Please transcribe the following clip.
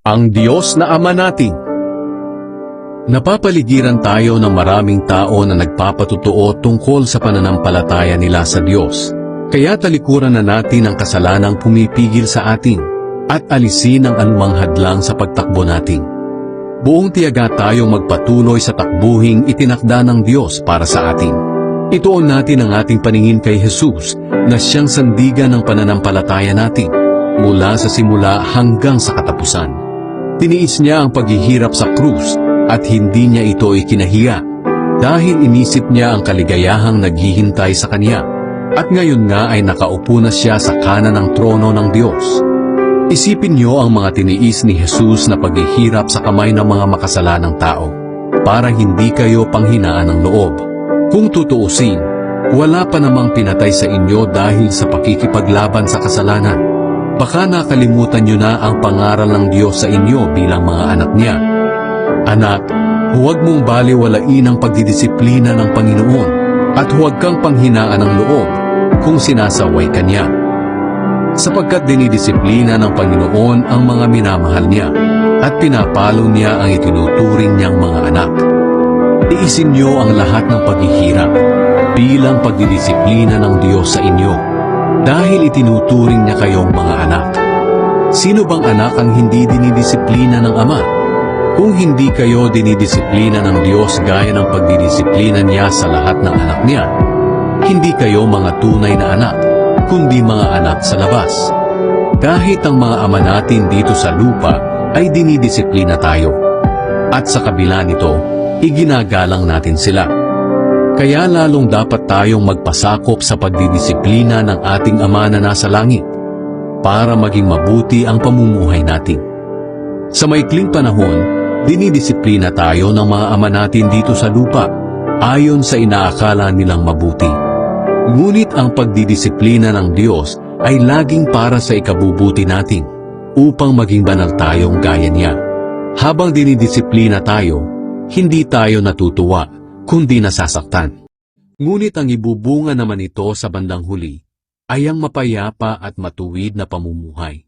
Ang Diyos na Ama natin. Napapaligiran tayo ng maraming tao na nagpapatutuo tungkol sa pananampalataya nila sa Diyos. Kaya talikuran na natin ang kasalanang pumipigil sa atin at alisin ang anumang hadlang sa pagtakbo natin. Buong tiyaga tayong magpatuloy sa takbuhing itinakda ng Diyos para sa atin. Ituon natin ang ating paningin kay Jesus na siyang sandigan ng pananampalataya natin mula sa simula hanggang sa katapusan. Tiniis niya ang paghihirap sa krus at hindi niya ito ikinahiya dahil inisip niya ang kaligayahang naghihintay sa kanya at ngayon nga ay nakaupo na siya sa kanan ng trono ng Diyos. Isipin niyo ang mga tiniis ni Jesus na paghihirap sa kamay ng mga makasalanang tao para hindi kayo panghinaan ng loob. Kung tutuusin, wala pa namang pinatay sa inyo dahil sa pakikipaglaban sa kasalanan. Baka nakalimutan niyo na ang pangaral ng Diyos sa inyo bilang mga anak niya. Anak, huwag mong baliwalain ang pagdidisiplina ng Panginoon at huwag kang panghinaan ng loob kung sinasaway ka niya. Sapagkat dinidisiplina ng Panginoon ang mga minamahal niya at pinapalo niya ang itinuturing niyang mga anak. Tiisin niyo ang lahat ng paghihirap bilang pagdidisiplina ng Diyos sa inyo. Dahil itinuturing niya kayong mga anak. Sino bang anak ang hindi dinidisiplina ng Ama? Kung hindi kayo dinidisiplina ng Diyos gaya ng pagdidisiplina niya sa lahat ng anak niya, hindi kayo mga tunay na anak, kundi mga anak sa labas. Kahit ang mga ama natin dito sa lupa ay dinidisiplina tayo. At sa kabila nito, iginagalang natin sila. Kaya lalong dapat tayong magpasakop sa pagdidisiplina ng ating Ama na nasa langit para maging mabuti ang pamumuhay natin. Sa maikling panahon, dinidisiplina tayo ng mga ama natin dito sa lupa ayon sa inaakala nilang mabuti. Ngunit ang pagdidisiplina ng Diyos ay laging para sa ikabubuti natin upang maging banal tayong gaya niya. Habang dinidisiplina tayo, hindi tayo natutuwa kundi nasasaktan. Ngunit ang ibubunga naman ito sa bandang huli ay ang mapayapa at matuwid na pamumuhay.